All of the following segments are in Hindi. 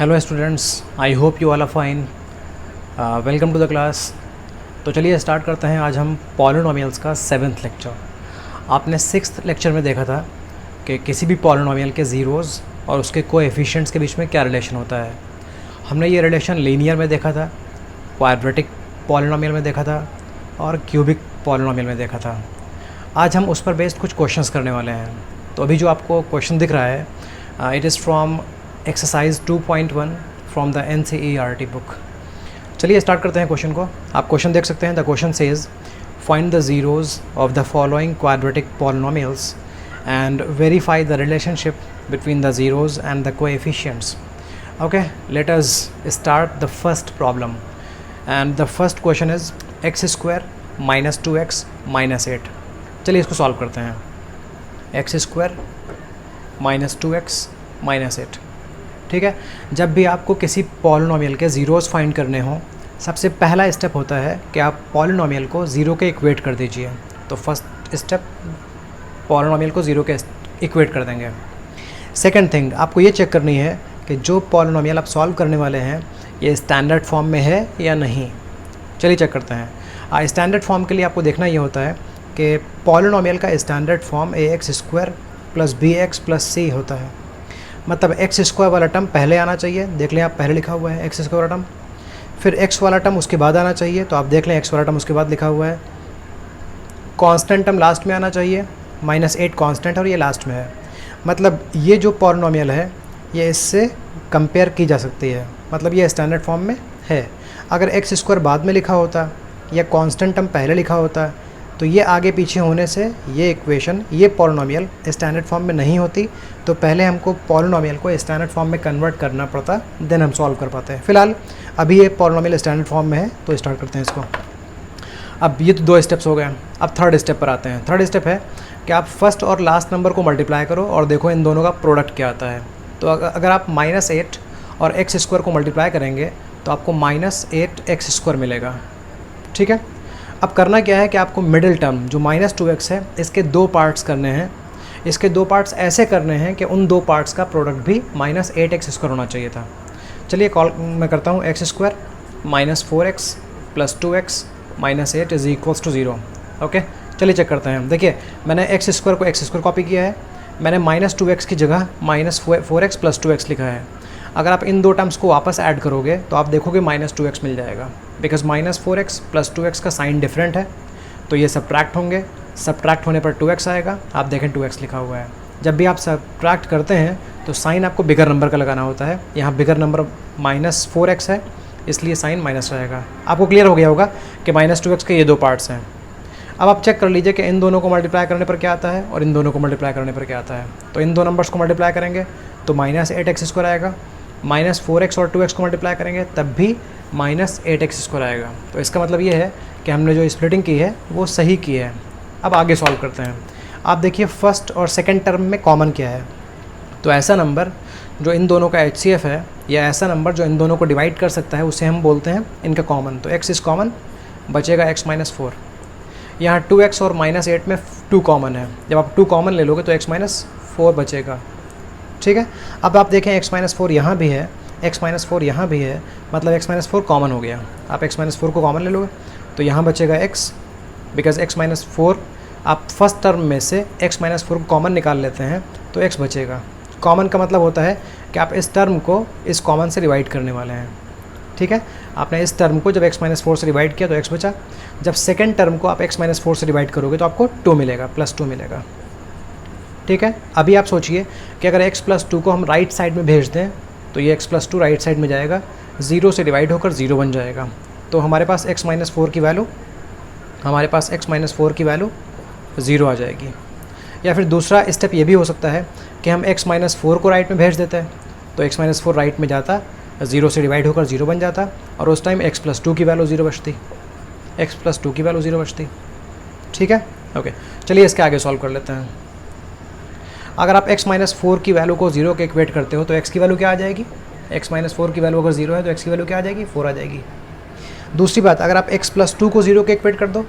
Hello students, I hope you all are fine. Welcome to the class. तो चलिए स्टार्ट करते हैं। आज हम पॉलिनोमियल्स का 7th लेक्चर। आपने 6th लेक्चर में देखा था कि किसी भी पॉलिनोमियल के ज़ीरोज़ और उसके कोएफिशिएंट्स के बीच में क्या रिलेशन होता है। हमने ये रिलेशन लीनियर में देखा था, क्वाड्रेटिक पॉलिनोमियल में देखा था और क्यूबिक पॉलिनोमियल में देखा था। आज हम उस पर बेस्ड कुछ क्वेश्चंस करने वाले हैं। तो अभी जो आपको क्वेश्चन दिख रहा है, it is from exercise 2.1 from the NCERT book. चलिए स्टार्ट करते हैं क्वेश्चन को। आप क्वेश्चन देख सकते हैं। The question says find the zeros of the following quadratic polynomials and verify the relationship between the zeros and the coefficients. Okay, let us start the first problem and the first question is x² minus 2x minus 8। चलिए इसको सॉल्व करते हैं। x² minus 2x minus 8। ठीक है, जब भी आपको किसी पॉलिनोमियल के ज़ीरोज़ फाइंड करने हों, सबसे पहला स्टेप होता है कि आप पॉलिनोमियल को ज़ीरो के इक्वेट कर दीजिए। तो फर्स्ट स्टेप, पॉलिनोमियल को ज़ीरो के इक्वेट कर देंगे। सेकंड थिंग, आपको ये चेक करनी है कि जो पॉलिनोमियल आप सॉल्व करने वाले हैं ये स्टैंडर्ड फॉर्म में है या नहीं। चलिए चेक करते हैं। स्टैंडर्ड फॉर्म के लिए आपको देखना ये होता है कि पॉलिनोमियल का standard form ax² plus bx plus c होता है। मतलब x² वाला टर्म पहले आना चाहिए, देख लें आप, पहले लिखा हुआ है x² वाला टर्म। फिर x वाला टर्म उसके बाद आना चाहिए, तो आप देख लें x वाला टर्म उसके बाद लिखा हुआ है। कांस्टेंट टर्म लास्ट में आना चाहिए, -8 कांस्टेंट और ये लास्ट में है। मतलब ये जो पॉलिनोमियल है ये इससे कंपेयर की जा सकती है, मतलब ये स्टैंडर्ड फॉर्म में है। अगर x² बाद में लिखा होता या कांस्टेंट टर्म पहले लिखा होता तो ये आगे पीछे होने से ये इक्वेशन, ये पॉलिनोमियल स्टैंडर्ड फॉर्म में नहीं होती। तो पहले हमको पॉलिनोमियल को स्टैंडर्ड फॉर्म में कन्वर्ट करना पड़ता, देन हम सॉल्व कर पाते हैं। फिलहाल अभी ये पॉलिनोमियल स्टैंडर्ड फॉर्म में है, तो स्टार्ट करते हैं इसको। अब ये तो 2 स्टेप्स हो गए। अब थर्ड स्टेप पर आते हैं। थर्ड स्टेप है कि आप फर्स्ट और लास्ट नंबर को मल्टीप्लाई करो और देखो इन दोनों का प्रोडक्ट क्या आता है। तो अगर आप -8 और x² को मल्टीप्लाई करेंगे तो आपको -8x² मिलेगा। ठीक है, अब करना क्या है कि आपको मिडिल टर्म जो -2x है इसके 2 पार्ट्स करने हैं। इसके 2 पार्ट्स ऐसे करने हैं कि उन 2 पार्ट्स का प्रोडक्ट भी -8x² होना चाहिए था। चलिए कॉल मैं करता हूँ। x² minus 4x plus 2x minus 8 is equals to 0। Okay, चलिए चेक करते हैं। देखिए, मैंने x² को x² कॉपी किया है, मैंने -2x की जगह -4x प्लस 2x लिखा है। अगर आप इन 2 टर्म्स को वापस ऐड करोगे तो आप देखोगे -2x मिल जाएगा, बिकॉज -4x प्लस 2x का साइन डिफरेंट है, तो ये सब्ट्रैक्ट होंगे। सब्ट्रैक्ट होने पर 2x आएगा। आप देखें 2x लिखा हुआ है। जब भी आप सब्ट्रैक्ट करते हैं तो साइन आपको बिगर नंबर का लगाना होता है। यहाँ बिगर नंबर -4x है, इसलिए साइन माइनस रहेगा। आपको क्लियर हो गया होगा कि -2x के ये 2 पार्ट्स हैं। अब आप चेक कर लीजिए कि इन दोनों को मल्टीप्लाई करने पर क्या आता है और इन दोनों को मल्टीप्लाई करने पर क्या आता है। तो इन 2 नंबर्स को मल्टीप्लाई करेंगे तो -8x² आएगा। -4x और 2x को मल्टीप्लाई करेंगे तब भी -8x² आएगा। तो इसका मतलब ये है कि हमने जो स्प्लिटिंग की है वो सही की है। अब आगे सॉल्व करते हैं। आप देखिए फर्स्ट और सेकंड टर्म में कॉमन क्या है। तो ऐसा नंबर जो इन दोनों का HCF है या ऐसा नंबर जो इन दोनों को डिवाइड कर सकता है उसे हम बोलते हैं इनका कॉमन। तो x इज़ कॉमन, बचेगा x - 4। यहाँ 2x और -8 में 2 कॉमन है। जब आप 2 कॉमन ले लोगे तो x - 4 बचेगा। ठीक है, अब आप देखें x - 4 यहाँ भी है, x - 4 यहाँ भी है, मतलब x - 4 कॉमन हो गया। आप x - 4 को कॉमन ले लोगे तो यहाँ बचेगा x, बिकॉज x - 4 आप फर्स्ट टर्म में से x - 4 को कॉमन निकाल लेते हैं तो x बचेगा। कॉमन का मतलब होता है कि आप इस टर्म को इस कॉमन से डिवाइड करने वाले हैं। ठीक है, आपने इस टर्म को जब x - 4 से डिवाइड किया तो x बचा। जब सेकेंड टर्म को आप x - 4 से डिवाइड करोगे तो आपको 2 मिलेगा, +2 मिलेगा। ठीक है, अभी आप सोचिए कि अगर x + 2 को हम राइट साइड में भेज दें तो ये x + 2 राइट साइड में जाएगा, 0 से डिवाइड होकर 0 बन जाएगा। तो हमारे पास x - 4 की वैल्यू, हमारे पास x - 4 की वैल्यू 0 आ जाएगी। या फिर दूसरा स्टेप ये भी हो सकता है कि हम x - 4 को राइट में भेज देते हैं तो x - 4 राइट में जाता, 0 से डिवाइड होकर 0 बन जाता और उस टाइम x + 2 की वैल्यू 0 बचती, x + 2 की वैल्यू 0 बचती। ठीक है, ओके, चलिए इसके आगे सॉल्व कर लेते हैं। अगर आप x - 4 की वैल्यू को 0 के इक्वेट करते हो तो x की वैल्यू क्या आ जाएगी? x - 4 की वैल्यू अगर 0 है तो x की वैल्यू क्या आ जाएगी? 4 आ जाएगी। दूसरी बात, अगर आप x + 2 को 0 के इक्वेट कर दो,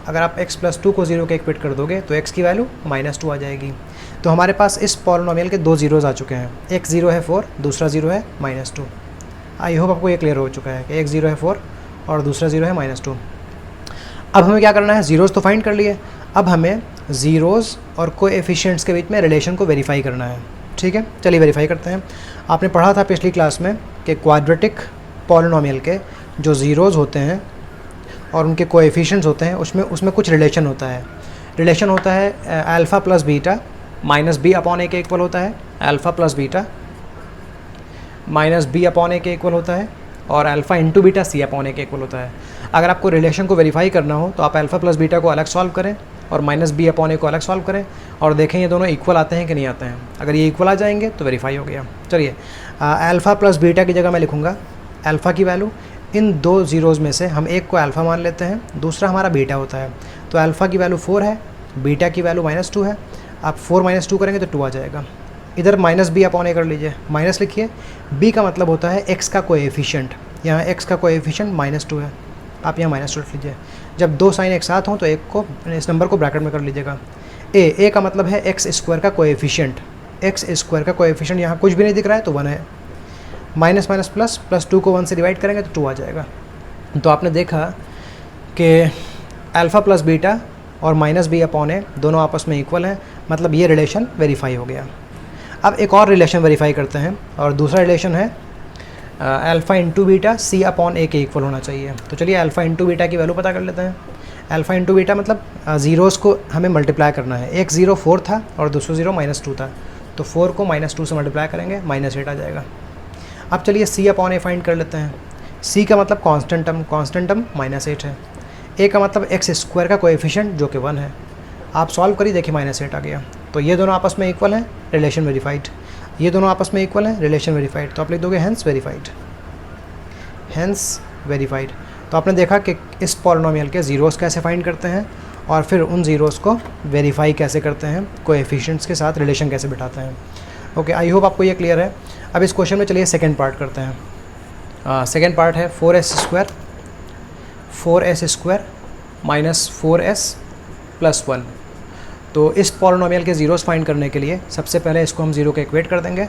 अगर आप x + 2 को 0 के इक्वेट कर दोगे तो x की वैल्यू -2 आ जाएगी। तो हमारे पास इस पॉलिनोमियल के 2 ज़ीरोज़ आ चुके हैं, एक ज़ीरो है 4, दूसरा ज़ीरो है -2। आई होप आपको ये क्लियर हो चुका है कि एक ज़ीरो है 4 और दूसरा ज़ीरो है -2। अब हमें क्या करना है, ज़ीरोज़ तो फाइंड कर लिए, अब हमें ज़ीरोज़ और कोएफिशिएंट्स के बीच में रिलेशन को वेरीफाई करना है। ठीक है, चलिए वेरीफाई करते हैं। आपने पढ़ा था पिछली क्लास में कि क्वाड्रेटिक पॉलिनोमियल के जो ज़ीरोज़ होते हैं और उनके कोएफिशिएंट्स होते हैं उसमें कुछ रिलेशन होता है। रिलेशन होता है alpha plus beta minus B upon A के इक्वल होता है, alpha plus beta minus B upon A के इक्वल होता है, और alpha into beta C upon A के इक्वल होता है। अगर आपको रिलेशन को वेरीफाई करना हो तो आप अल्फ़ा प्लस बीटा को अलग सॉल्व करें और माइनस बी अपॉन ए को अलग सॉल्व करें और देखें ये दोनों इक्वल आते हैं कि नहीं आते हैं। अगर ये इक्वल आ जाएंगे तो वेरीफाई हो गया। चलिए अल्फ़ा प्लस बीटा की जगह मैं लिखूँगा अल्फ़ा की वैल्यू, इन 2 ज़ीरोज़ में से हम एक को अल्फ़ा मान लेते हैं, दूसरा हमारा बीटा होता है। तो अल्फ़ा की वैल्यू 4 है, बीटा की वैल्यू -2 है। आप 4 - 2 करेंगे तो 2 आ जाएगा। इधर माइनस बी अपॉन ए कर लीजिए, माइनस लिखिए, बी का मतलब होता है एक्स का कोएफिशिएंट, यहाँ एक्स का कोएफिशिएंट -2 है, आप यहाँ -2 लिख लीजिए। जब 2 साइन एक साथ हों तो एक को, इस नंबर को ब्रैकेट में कर लीजिएगा। ए का मतलब है एक्स स्क्वायर का कोएफिशिएंट, एक्स स्क्वायर का कोएफिशिएंट यहाँ कुछ भी नहीं दिख रहा है तो 1 है। माइनस माइनस प्लस, प्लस 2 को 1 से डिवाइड करेंगे तो 2 आ जाएगा। तो आपने देखा कि अल्फ़ा प्लस बीटा और माइनस बी अपॉन ए दोनों आपस में इक्वल हैं, मतलब ये रिलेशन वेरीफाई हो गया। अब एक और रिलेशन वेरीफाई करते हैं, और दूसरा रिलेशन है alpha into beta C upon A के इक्वल होना चाहिए। तो चलिए अल्फ़ा इंटू बीटा की वैल्यू पता कर लेते हैं। अल्फ़ा इंटू बीटा मतलब ज़ीरोज़ को हमें मल्टीप्लाई करना है, एक ज़ीरो 4 था और दूसरा ज़ीरो -2 था, तो 4 को -2 से मल्टीप्लाई करेंगे -8 आ जाएगा। अब चलिए सी अपॉन ए फाइंड कर लेते हैं। सी का मतलब कांस्टेंट टर्म -8 है। ए का मतलब एक्स स्क्वायर का कोएफिशिएंट जो कि 1 है। आप सॉल्व करिए, देखिए -8 आ गया। तो ये दोनों आपस में इक्वल हैं, रिलेशन वेरीफाइड। ये दोनों आपस में इक्वल हैं, रिलेशन वेरीफाइड। तो आप लिख दोगे हैंस वेरीफाइड, हैंस वेरीफाइड। तो आपने देखा कि इस पॉलिनोमियल के ज़ीरोज़ कैसे फाइंड करते हैं और फिर उन ज़ीरोज़ को वेरीफाई कैसे करते हैं, कोएफिशिएंट्स के साथ रिलेशन कैसे बिठाते हैं। ओके, आई होप आपको ये क्लियर है। अब इस क्वेश्चन में चलिए सेकेंड पार्ट करते हैं। सेकेंड पार्ट है 4s square minus 4s plus 1। तो इस पॉलिनोमियल के ज़ीरोज़ फाइंड करने के लिए सबसे पहले इसको हम ज़ीरो के इक्वेट कर देंगे।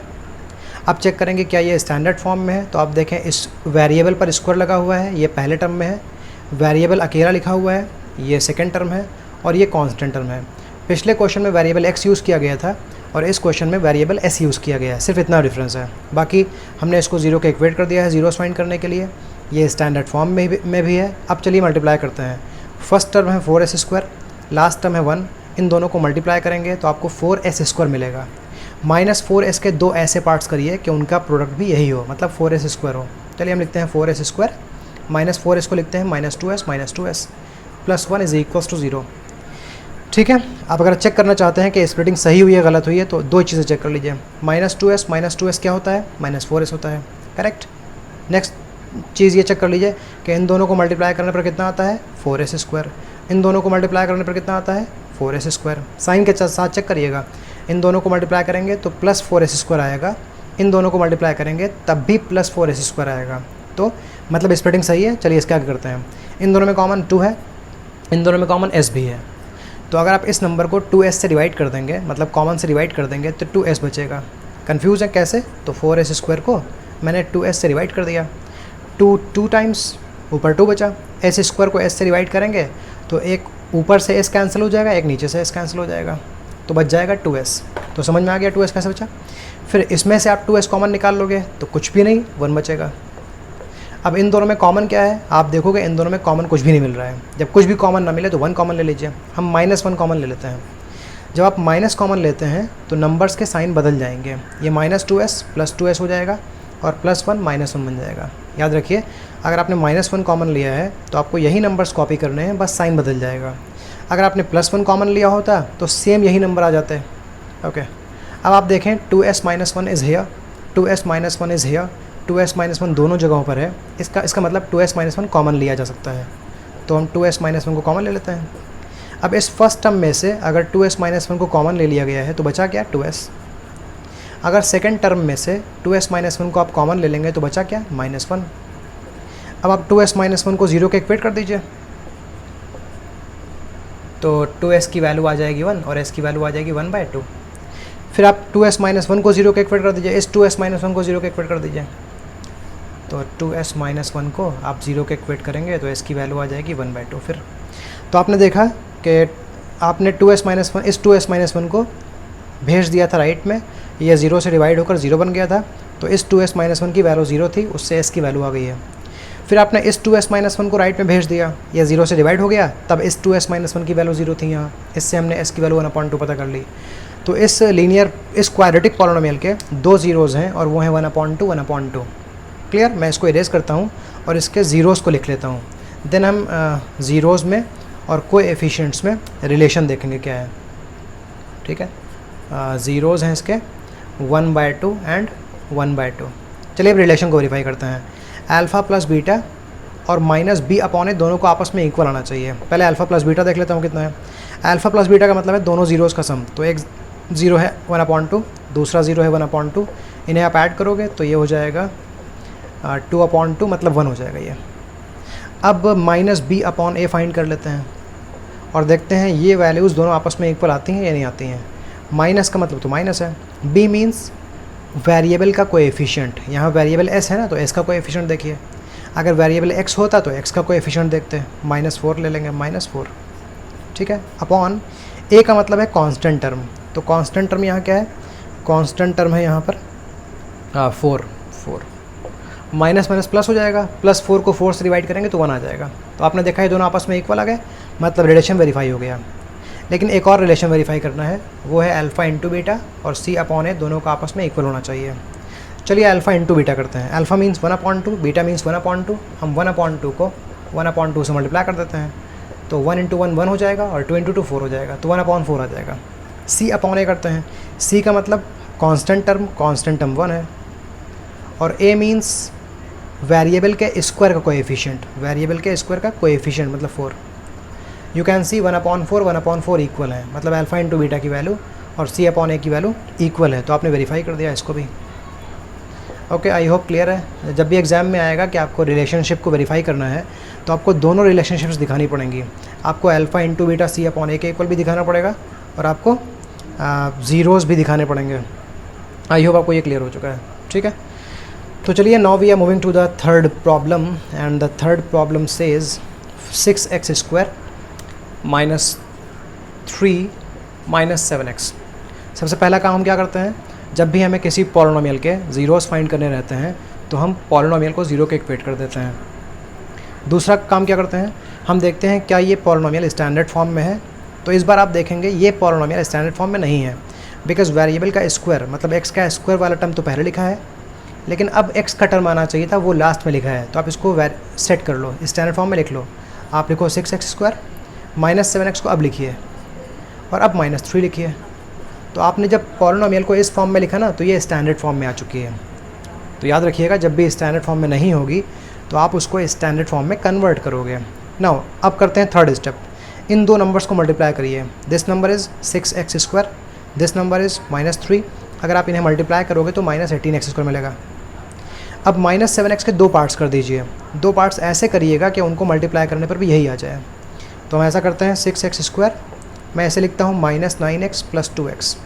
अब चेक करेंगे क्या ये स्टैंडर्ड फॉर्म में है। तो आप देखें इस वेरिएबल पर स्क्वायर लगा हुआ है, ये पहले टर्म में है, वेरिएबल अकेला लिखा हुआ है, ये सेकेंड टर्म है, और ये कांस्टेंट टर्म है। पिछले क्वेश्चन में वेरिएबल एक्स यूज़ किया गया था और इस क्वेश्चन में वेरिएबल एस यूज़ किया गया है, सिर्फ इतना डिफरेंस है। बाकी हमने इसको ज़ीरो के इक्वेट कर दिया है ज़ीरोज़ फाइंड करने के लिए। ये स्टैंडर्ड फॉर्म में भी है। अब चलिए मल्टीप्लाई करते हैं। फर्स्ट टर्म है 4s स्क्वायर, लास्ट टर्म है 1, इन दोनों को मल्टीप्लाई करेंगे तो आपको 4s स्क्वायर मिलेगा। -4s के 2 ऐसे पार्ट्स करिए कि उनका प्रोडक्ट भी यही हो, मतलब 4s स्क्वायर हो। चलिए हम लिखते हैं 4s स्क्वायर, -4s को लिखते हैं -2s plus 1 is equals to 0। ठीक है, आप अगर चेक करना चाहते हैं कि स्प्लिटिंग सही हुई है गलत हुई है तो 2 चीज़ें चेक कर लीजिए। -2s क्या होता है, -4s होता है, करेक्ट। नेक्स्ट चीज़ ये चेक कर लीजिए कि इन दोनों को मल्टीप्लाई करने पर कितना आता है, 4s स्क्वायर। इन दोनों को मल्टीप्लाई करने पर कितना आता है, 4s स्क्वायर। साइन के साथ चेक करिएगा, इन दोनों को मल्टीप्लाई करेंगे तो प्लस 4s स्क्वायर आएगा, इन दोनों को मल्टीप्लाई करेंगे तब भी प्लस 4s स्क्वायर आएगा। तो मतलब स्प्लिटिंग सही है। चलिए इसका क्या करते हैं, इन दोनों में कॉमन 2 है, इन दोनों में कॉमन s भी है। तो अगर आप इस नंबर को 2s से डिवाइड कर देंगे, मतलब कॉमन से डिवाइड कर देंगे, तो 2s बचेगा। कन्फ्यूज़ है कैसे, तो 4s स्क्वायर को मैंने 2s से डिवाइड कर दिया, 2 टाइम्स ऊपर 2 बचा। s स्क्वायर को s से डिवाइड करेंगे तो एक ऊपर से s कैंसिल हो जाएगा, एक नीचे से s कैंसिल हो जाएगा, तो बच जाएगा 2s। तो समझ में आ गया 2s कैसे बचा। फिर इसमें से आप 2s कॉमन निकाल लोगे तो कुछ भी नहीं, 1 बचेगा। अब इन दोनों में कॉमन क्या है, आप देखोगे इन दोनों में कॉमन कुछ भी नहीं मिल रहा है। जब कुछ भी कॉमन ना मिले तो 1 कॉमन ले लीजिए। हम -1 कॉमन ले लेते हैं। जब आप माइनस कॉमन लेते हैं तो नंबर्स के साइन बदल जाएंगे, ये -2s प्लस 2s हो जाएगा और +1 -1 बन जाएगा। याद रखिए, अगर आपने -1 कॉमन लिया है तो आपको यही नंबर्स कॉपी करने हैं, बस साइन बदल जाएगा। अगर आपने +1 कॉमन लिया होता तो सेम यही नंबर आ जाते। ओके, अब आप देखें 2s - 1 is here, 2s - 1 is here, 2s - 1 दोनों जगहों पर है। इसका मतलब 2s - 1 कॉमन लिया जा सकता है, तो हम 2s - 1 को कॉमन ले लेते हैं। अब इस फर्स्ट टर्म में से अगर 2s - 1 को कॉमन ले लिया गया है तो बचा क्या, 2s। अगर सेकेंड टर्म में से 2s - 1 को आप कॉमन ले लेंगे तो बचा क्या, -1। अब आप 2s - 1 को 0 के इक्वेट कर दीजिए, तो 2s की वैल्यू आ जाएगी 1 और s की वैल्यू आ जाएगी 1/2। फिर आप 2s माइनस वन को 0 के इक्वेट कर दीजिए, इस 2s माइनस वन को 0 के इक्वेट कर दीजिए। तो 2s माइनस वन को आप 0 के इक्वेट करेंगे तो इसकी वैल्यू आ जाएगी 1/2। फिर तो आपने देखा कि आपने 2s माइनस वन, इस 2s माइनस वन को भेज दिया था राइट में, ये 0 से डिवाइड होकर 0 बन गया था, तो इस 2s माइनस वन की वैल्यू 0 थी, उससे s की वैल्यू आ गई है। फिर आपने इस 2s माइनस वन को राइट में भेज दिया, ये 0 से डिवाइड हो गया, तब इस 2s माइनस वन की वैल्यू 0 थी यहाँ, इससे हमने s की वैल्यू 1/2 पता कर ली। तो इस लीनियर, इस क्वाड्रेटिक पॉलिनोमियल के 2 ज़ीरोज़ हैं और वो हैं 1/2 1/2। क्लियर? मैं इसको इरेज करता हूँ और इसके ज़ीरोज़ को लिख लेता हूँ, देन हम ज़ीरोज़ में और कोएफिशिएंट्स में रिलेशन देखेंगे क्या है। ठीक है, ज़ीरोज़ हैं इसके 1/2 एंड 1/2। चलिए अब रिलेशन को वेरीफाई करते हैं। अल्फ़ा प्लस बीटा और माइनस बी अपॉन ए दोनों को आपस में इक्वल आना चाहिए। पहले अल्फ़ा प्लस बीटा देख लेता हूँ कितना है। अल्फ़ा प्लस बीटा का मतलब है दोनों ज़ीरोज़ का सम, तो एक ज़ीरो है 1/2, दूसरा ज़ीरो है 1/2, इन्हें आप ऐड करोगे तो ये हो जाएगा 2/2, मतलब 1 हो जाएगा ये। अब माइनस बी अपॉन ए फाइंड कर लेते हैं और देखते हैं ये वैल्यूज़ दोनों आपस में इक्वल आती हैं या नहीं आती हैं। माइनस का मतलब तो माइनस है, बी मीन्स वेरिएबल का कोएफिशिएंट, यहाँ वेरिएबल एस है ना, तो एस का कोएफिशिएंट देखिए। अगर वेरिएबल एक्स होता तो एक्स का कोएफिशिएंट देखते हैं, -4 ले लेंगे, -4। ठीक है, अपॉन ए का मतलब है कांस्टेंट टर्म, तो कांस्टेंट टर्म यहाँ क्या है, कांस्टेंट टर्म है यहाँ पर 4 माइनस माइनस प्लस हो जाएगा, +4 को 4 से डिवाइड करेंगे तो 1 आ जाएगा। तो आपने देखा है दोनों आपस में इक्वल आ गए, मतलब रिलेशन वेरीफाई हो गया। लेकिन एक और रिलेशन वेरीफाई करना है, वो है अल्फ़ा इंटू बीटा और c अपॉन ए दोनों का आपस में इक्वल होना चाहिए। चलिए अल्फ़ा इंटू बीटा करते हैं। Alpha means 1/2, beta means 1/2। हम 1/2 को 1/2 से मल्टीप्लाई कर देते हैं, तो 1 × 1 1 हो जाएगा और 2 × 2 4 हो जाएगा, तो 1/4 आ जाएगा। c अपॉन ए करते हैं, c का मतलब कांस्टेंट टर्म 1 है, और a मीन्स वेरिएबल के स्क्वायर का कोएफिशिएंट, वेरिएबल के स्क्वायर का कोएफिशिएंट मतलब 4। यू कैन सी 1/4 इक्वल है, मतलब अल्फ़ा इंटू बीटा की वैल्यू और c अपॉन ए की वैल्यू इक्वल है, तो आपने वेरीफाई कर दिया इसको भी। ओके, आई होप क्लियर है। जब भी एग्जाम में आएगा कि आपको रिलेशनशिप को वेरीफाई करना है तो आपको दोनों रिलेशनशिप्स दिखानी पड़ेंगी। आपको alpha into beta c upon A के इक्वल भी दिखाना पड़ेगा और आपको ज़ीरोज़ भी दिखाने पड़ेंगे। आई होप आपको ये क्लियर हो चुका है। ठीक है, तो चलिए now we are moving to the third problem, and the third problem says 6x² -3 -7x। सबसे पहला काम हम क्या करते हैं, जब भी हमें किसी पॉलिनोमियल के ज़ीरोज़ फाइंड करने रहते हैं तो हम पॉलिनोमियल को 0 के इक्वेट कर देते हैं। दूसरा काम क्या करते हैं, हम देखते हैं क्या ये पॉलिनोमियल स्टैंडर्ड फॉर्म में है। तो इस बार आप देखेंगे ये पॉलिनोमियल स्टैंडर्ड फॉर्म में नहीं है, बिकॉज वेरिएबल का स्क्वायर मतलब x का स्क्वायर वाला टर्म तो पहले लिखा है, लेकिन अब x का टर्म आना चाहिए था, वो लास्ट में लिखा है। तो आप इसको सेट कर लो, स्टैंडर्ड फॉर्म में लिख लो। आप लिखो 6x² -7x को अब लिखिए और अब -3 लिखिए। तो आपने जब पॉलिनोमियल को इस फॉर्म में लिखा ना, तो ये स्टैंडर्ड फॉर्म में आ चुकी है। तो याद रखिएगा, जब भी स्टैंडर्ड फॉर्म में नहीं होगी तो आप उसको स्टैंडर्ड फॉर्म में कन्वर्ट करोगे। नाउ अब करते हैं थर्ड स्टेप। इन दो नंबर्स को मल्टीप्लाई करिए। This number is 6x², this number is -3। अगर आप इन्हें मल्टीप्लाई करोगे तो -18x² मिलेगा। अब -7x के 2 पार्ट्स कर दीजिए। 2 पार्ट्स ऐसे करिएगा कि उनको मल्टीप्लाई करने पर भी यही आ जाए। तो हम ऐसा करते हैं, 6x², मैं ऐसे लिखता हूँ -9x + 2x।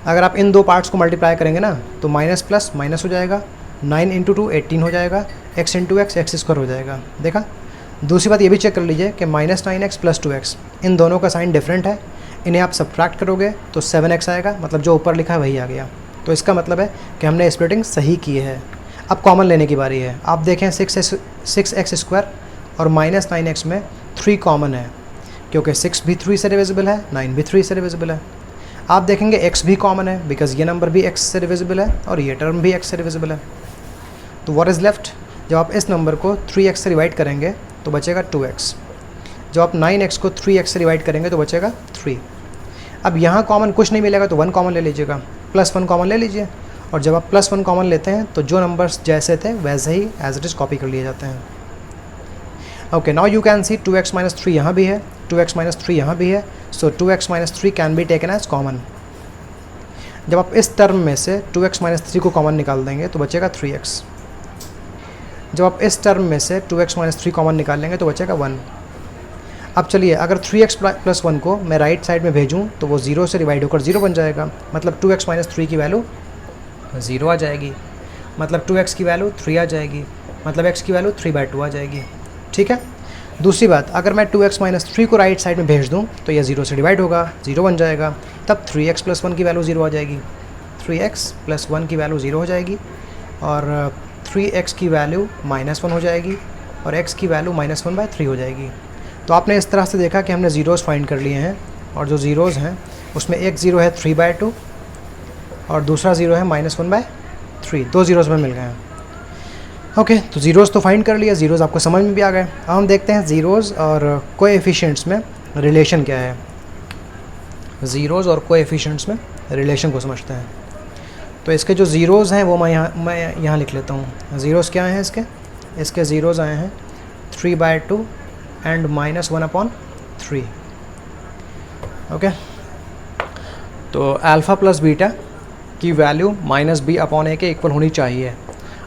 अगर आप इन 2 पार्ट्स को मल्टीप्लाई करेंगे ना तो माइनस प्लस माइनस हो जाएगा, 9 × 2 18 हो जाएगा, x × x x² हो जाएगा। देखा। दूसरी बात ये भी चेक कर लीजिए कि -9x + 2x, इन दोनों का साइन डिफरेंट है, इन्हें आप सब्ट्रैक्ट करोगे तो 7x आएगा, मतलब जो ऊपर लिखा है वही आ गया। तो इसका मतलब है कि हमने स्प्लिटिंग सही की है। अब कॉमन लेने की बारी है। आप देखें 6x² और -9x में 3 कॉमन है, क्योंकि 6 भी 3 से डिविजिबल है, 9 भी 3 से डिविजिबल है। आप देखेंगे x भी कॉमन है, बिकॉज ये नंबर भी x से डिविजिबल है और ये टर्म भी x से डिविजिबल है। तो व्हाट इज़ लेफ्ट, जब आप इस नंबर को 3x से डिवाइड करेंगे तो बचेगा 2x। जब आप 9x को 3x से डिवाइड करेंगे तो बचेगा 3। अब यहाँ कॉमन कुछ नहीं मिलेगा तो 1 कॉमन ले लीजिएगा, +1 कॉमन ले लीजिए। और जब आप +1 कॉमन लेते हैं तो जो नंबर्स जैसे थे वैसे ही एज इट इज़ कॉपी कर लिए जाते हैं। Okay, now you can see 2x - 3 यहाँ भी है, 2x - 3 यहाँ भी है, so 2x - 3 can be taken as common. जब आप इस टर्म में से 2x - 3 को कॉमन निकाल देंगे तो बचेगा 3x। जब आप इस टर्म में से 2x - 3 कॉमन निकाल लेंगे तो बचेगा 1। अब चलिए अगर 3x प्लस 1 को मैं राइट साइड में भेजूँ तो वो 0 से डिवाइड होकर 0 बन जाएगा, मतलब 2x माइनस 3 की वैल्यू 0 आ जाएगी, मतलब 2x की वैल्यू 3 आ जाएगी, मतलब x की वैल्यू 3/2 आ जाएगी। ठीक है। दूसरी बात, अगर मैं 2x माइनस 3 को राइट साइड में भेज दूँ तो ये 0 से डिवाइड होगा, 0 बन जाएगा, तब 3x प्लस 1 की वैल्यू 0 आ जाएगी, 3x प्लस 1 की वैल्यू 0 हो जाएगी, और 3x की वैल्यू -1 हो जाएगी, और x की वैल्यू -1/3 हो जाएगी। तो आपने इस तरह से देखा कि हमने ज़ीरोज़ फाइंड कर लिए हैं, और जो ज़ीरोज़ हैं उसमें एक ज़ीरो है 3/2 और दूसरा ज़ीरो है -1/3, दो ज़ीरोज़ में मिल गए हैं। ओके, तो ज़ीरोज़ तो फाइंड कर लिया, ज़ीरोज़ आपको समझ में भी आ गए। अब हम देखते हैं ज़ीरोज़ और कोएफिशिएंट्स में रिलेशन क्या है। ज़ीरोज़ और कोएफिशिएंट्स में रिलेशन को समझते हैं। तो इसके जो ज़ीरोज़ हैं वो मैं यहाँ लिख लेता हूँ। ज़ीरोज़ क्या हैं इसके ज़ीरोज़ आए हैं 3/2 एंड -1/3। ओके, तो अल्फ़ा प्लस बीटा की वैल्यू -b/a के इक्वल होनी चाहिए।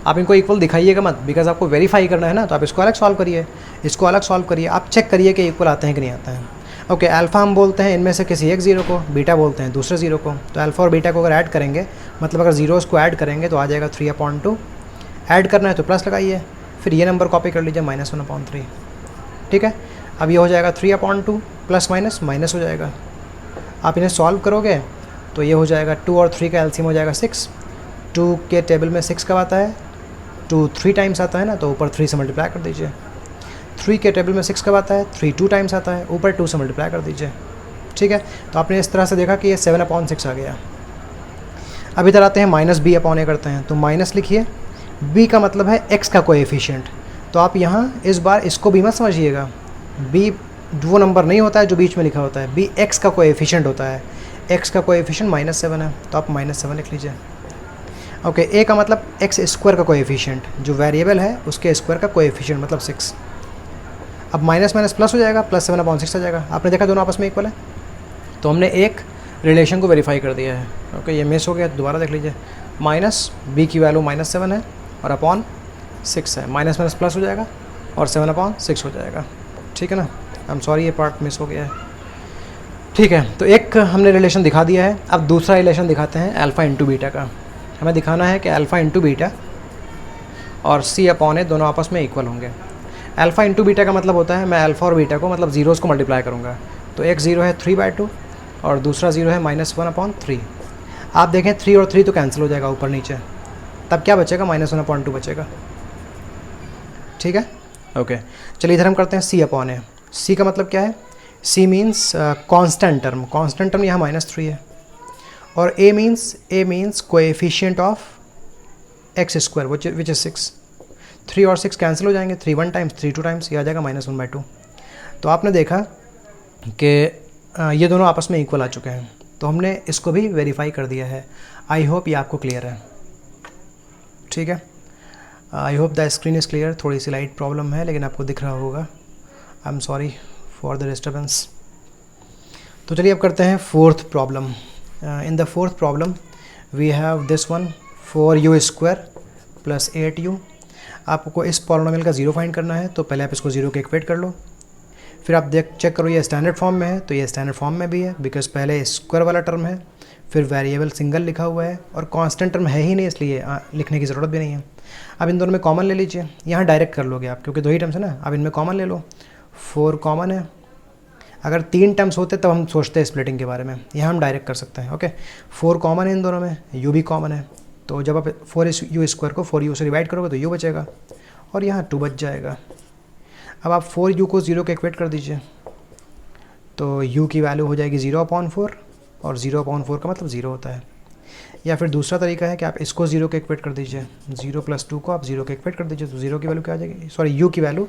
आप इनको इक्वल दिखाइएगा मत, बिकॉज आपको वेरीफाई करना है ना, तो आप इसको अलग सॉल्व करिए, इसको अलग सॉल्व करिए, आप चेक करिए कि इक्वल आते हैं कि नहीं आते हैं। ओके, अल्फ़ा हम बोलते हैं इनमें से किसी एक ज़ीरो को, बीटा बोलते हैं दूसरे ज़ीरो को। तो अल्फ़ा और बीटा को अगर ऐड करेंगे, मतलब अगर ज़ीरोज़ को ऐड करेंगे तो आ जाएगा 3/2। ऐड करना है तो प्लस लगाइए, फिर ये नंबर कॉपी कर लीजिए -1/3। ठीक है, अब ये हो जाएगा 3/2 प्लस माइनस माइनस हो जाएगा। आप इन्हें सॉल्व करोगे तो ये हो जाएगा 2 और 3 का एलसीएम हो जाएगा 6। 2 के टेबल में 6 कब आता है, 2 3 टाइम्स आता है ना, तो ऊपर 3 से मल्टीप्लाई कर दीजिए। 3 के टेबल में 6 कब आता है, 3 2 टाइम्स आता है, ऊपर 2 से मल्टीप्लाई कर दीजिए। ठीक है, तो आपने इस तरह से देखा कि ये 7/6 आ गया। अब इधर आते हैं -b/a करते हैं, तो माइनस लिखिए, b का मतलब है x का कोएफिशिएंट। तो आप यहाँ इस बार इसको भी मत समझिएगा, b वो नंबर नहीं होता है जो बीच में लिखा होता है, b x का कोएफिशिएंट होता है। x का कोएफिशिएंट -7 है, तो आप -7 लिख लीजिए। ओके, a का मतलब x² का कोएफिशिएंट, जो वेरिएबल है उसके स्क्वायर का कोएफिशिएंट मतलब 6। अब माइनस माइनस प्लस हो जाएगा, प्लस 7/6 आ जाएगा। आपने देखा दोनों आपस में इक्वल है, तो हमने एक रिलेशन को वेरीफाई कर दिया है। ओके, ये मिस हो गया, दोबारा देख लीजिए। -b की वैल्यू -7 है और अपॉन 6 है, माइनस माइनस प्लस हो जाएगा और 7/6 हो जाएगा। ठीक है ना, आई एम सॉरी ये पार्ट मिस हो गया है। ठीक है, तो एक हमने रिलेशन दिखा दिया है। अब दूसरा रिलेशन दिखाते हैं अल्फ़ा इंटू बीटा का। हमें दिखाना है कि अल्फ़ा इंटू बीटा और c/a दोनों आपस में इक्वल होंगे। अल्फ़ा इंटू बीटा का मतलब होता है मैं अल्फ़ा और बीटा को मतलब ज़ीरोज़ को मल्टीप्लाई करूँगा। तो एक ज़ीरो है 3/2 और दूसरा ज़ीरो है -1/3। आप देखें 3 और 3 तो कैंसिल हो जाएगा ऊपर नीचे, तब क्या बचेगा, -1/2 बचेगा। ठीक है, ओके, चलिए इधर हम करते हैं c/a। c का मतलब क्या है, c मीन्स कांस्टेंट टर्म यहाँ -3 है, और a means coefficient of x² which is 6। 3 और 6 कैंसिल हो जाएंगे, 3 1 टाइम्स, 3 2 टाइम्स, ये आ जाएगा -1/2। तो आपने देखा कि ये दोनों आपस में इक्वल आ चुके हैं, तो हमने इसको भी वेरीफाई कर दिया है। आई होप ये आपको क्लियर है। ठीक है, I hope the screen is clear. थोड़ी सी लाइट प्रॉब्लम है लेकिन आपको दिख रहा होगा। I am sorry for the disturbance. तो चलिए अब करते हैं fourth problem. In the fourth problem we have this one 4u² + 8u। आपको इस पॉलिनोमियल का ज़ीरो फाइंड करना है, तो पहले आप इसको ज़ीरो के इक्वेट कर लो, फिर आप चेक करो ये स्टैंडर्ड फॉर्म में है, तो ये स्टैंडर्ड फॉर्म में भी है, बिकॉज पहले स्क्वायर वाला टर्म है, फिर वेरिएबल सिंगल लिखा हुआ है और कांस्टेंट टर्म है ही नहीं, इसलिए लिखने की ज़रूरत भी नहीं है। अब इन दोनों में कॉमन ले लीजिए, यहाँ डायरेक्ट कर लोगे आप क्योंकि दो ही टर्म्स है ना। अब इनमें कॉमन ले लो, 4 कॉमन है। अगर 3 टर्म्स होते तब हम सोचते हैं स्प्लिटिंग के बारे में, यहाँ हम डायरेक्ट कर सकते हैं। ओके, 4 कॉमन है इन दोनों में, u भी कॉमन है, तो जब आप 4u² को 4u से डिवाइड करोगे तो u बचेगा और यहाँ 2 बच जाएगा। अब आप 4u को 0 के इक्वेट कर दीजिए, तो u की वैल्यू हो जाएगी 0/4 और 0/4 का मतलब 0 होता है। या फिर दूसरा तरीका है कि आप इसको 0 के इक्वेट कर दीजिए, 0 + 2 को आप 0 के इक्वेट कर दीजिए, तो 0 की वैल्यू क्या आ जाएगी, सॉरी u की वैल्यू,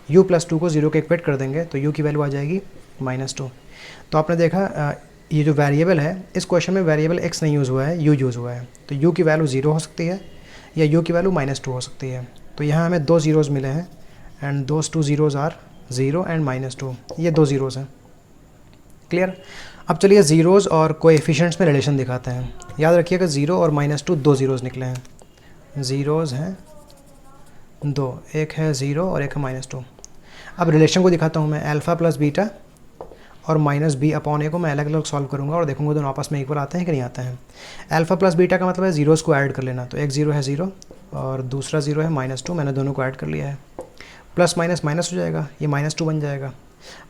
u + 2 को 0 के इक्वेट कर देंगे तो u की वैल्यू आ जाएगी -2। तो आपने देखा ये जो वेरिएबल है, इस क्वेश्चन में वेरिएबल x नहीं यूज़ हुआ है, u यूज़ हुआ है, तो u की वैल्यू 0 हो सकती है या u की वैल्यू -2 हो सकती है। तो यहाँ हमें 2 ज़ीरोज़ मिले हैं and those 2 zeros are 0 and -2, ये 2 ज़ीरोज़ हैं। क्लियर। अब चलिए ज़ीरोज़ और कोएफिशिएंट्स में रिलेशन दिखाते हैं। याद रखिएगा 0 और -2 2 ज़ीरोज़ निकले हैं, ज़ीरोज़ हैं 2, एक है 0 और एक है -2। अब रिलेशन को दिखाता हूँ मैं, अल्फ़ा प्लस बीटा और माइनस बी अपॉन ए को मैं अलग अलग सॉल्व करूँगा और देखूँगा दोनों आपस में इक्वल आते हैं कि नहीं आते हैं। अल्फ़ा प्लस बीटा का मतलब है जीरोज़ को ऐड कर लेना, तो एक ज़ीरो है ज़ीरो और दूसरा ज़ीरो है -2, मैंने दोनों को ऐड कर लिया है। प्लस माइनस माइनस हो जाएगा, ये -2 बन जाएगा।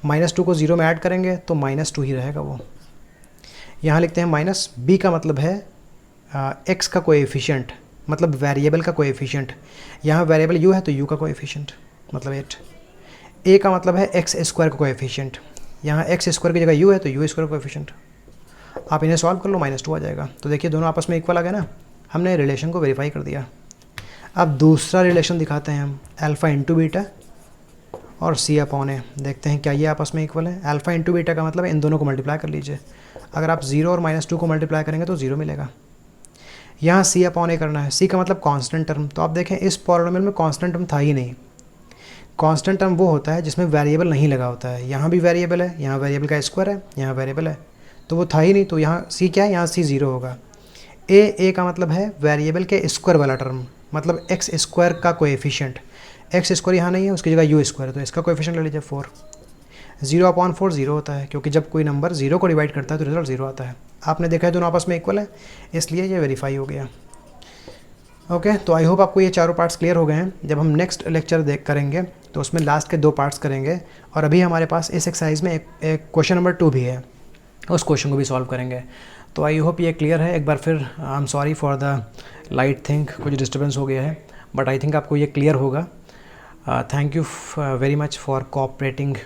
-2 को ज़ीरो में ऐड करेंगे तो -2 ही रहेगा वो। यहाँ लिखते हैं माइनस, बी का मतलब है एक्स का कोएफिशिएंट, मतलब वेरिएबल का कोएफिशिएंट। यहाँ वेरिएबल यू है तो यू का कोएफिशिएंट मतलब 8। ए का मतलब है एक्स स्क्वायर का कोएफिशिएंट, यहाँ एक्स स्क्वायर की जगह यू है तो यू स्क्वायर का कोएफिशिएंट। आप इन्हें सॉल्व कर लो, -2 आ जाएगा। तो देखिए दोनों आपस में इक्वल आ गए ना, हमने रिलेशन को वेरीफाई कर दिया। अब दूसरा रिलेशन दिखाते हैं हम, अल्फ़ा इंटू बीटा और सी अपॉन ए। देखते हैं क्या ये आपस में इक्वल है। अल्फ़ा इंटू बीटा का मतलब इन दोनों को मल्टीप्लाई कर लीजिए। अगर आप 0 और -2 को मल्टीप्लाई करेंगे तो 0 मिलेगा। यहाँ सी अपॉन ए करना है, सी का मतलब कांस्टेंट टर्म। तो आप देखें इस पॉलिनोमियल में कांस्टेंट टर्म था ही नहीं। कांस्टेंट टर्म वो होता है जिसमें वेरिएबल नहीं लगा होता है। यहाँ भी वेरिएबल है, यहाँ वेरिएबल का स्क्वायर है, यहाँ वेरिएबल है, तो वो था ही नहीं। तो यहाँ सी क्या है, यहाँ सी 0 होगा। ए का मतलब है वेरिएबल के स्क्वायर वाला टर्म, मतलब एक्स स्क्वायर का कोएफिशिएंट। एक्स स्क्वायर यहाँ नहीं है, उसकी जगह यू स्क्वायर है, तो इसका कोएफिशिएंट ले लीजिए 4। 0/4 0 होता है, क्योंकि जब कोई नंबर 0 को डिवाइड करता है तो रिजल्ट 0 आता है। आपने देखा है दोनों आपस में इक्वल है, इसलिए ये वेरीफाई हो गया। ओके, तो आई होप आपको ये चारों पार्ट्स क्लियर हो गए हैं। जब हम नेक्स्ट लेक्चर करेंगे तो उसमें लास्ट के 2 पार्ट्स करेंगे, और अभी हमारे पास इस एक्सरसाइज में एक क्वेश्चन नंबर 2 भी है, उस क्वेश्चन को भी सॉल्व करेंगे। तो आई होप ये क्लियर है। एक बार फिर आई am sorry for the light thing, कुछ डिस्टर्बेंस हो गया है, बट आई थिंक आपको ये क्लियर होगा। Thank you very much for cooperating